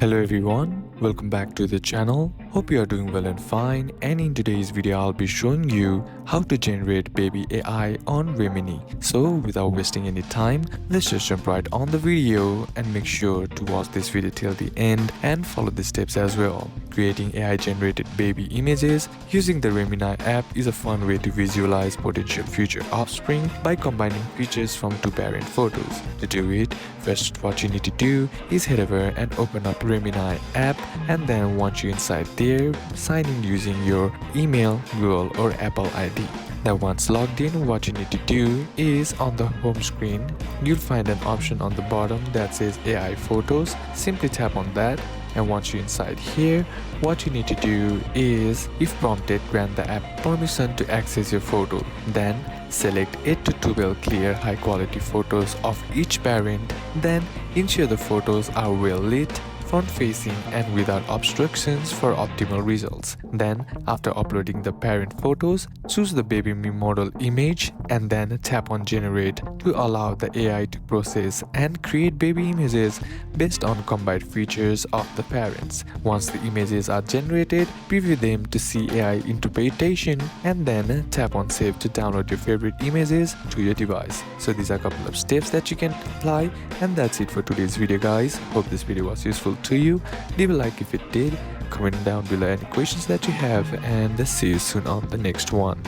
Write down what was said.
Hello everyone, welcome back to the channel. Hope you are doing well and fine, and in today's video I'll be showing you how to generate baby AI on Remini. So without wasting any time, let's just jump right on the video and make sure to watch this video till the end and follow the steps as well. Creating AI generated baby images using the Remini app is a fun way to visualize potential future offspring by combining features from two parent photos. To do it, first what you need to do is head over and open up Remini app, and then once you're inside there, sign in using your email, Google or Apple ID. Now once logged in, what you need to do is on the home screen, you'll find an option on the bottom that says AI photos. Simply tap on that, and once you're inside here, what you need to do is, if prompted, grant the app permission to access your photo. Then select 8 to 12 clear high quality photos of each parent. Then ensure the photos are well lit, front facing and without obstructions for optimal results. Then after uploading the parent photos, choose the baby me model image and then tap on generate to allow the AI to process and create baby images based on combined features of the parents. Once the images are generated, preview them to see AI interpretation and then tap on save to download your favorite images to your device. So these are a couple of steps that you can apply, and that's it for today's video guys. Hope this video was useful to you. Leave a like if it did, comment down below any questions that you have, and see you soon on the next one.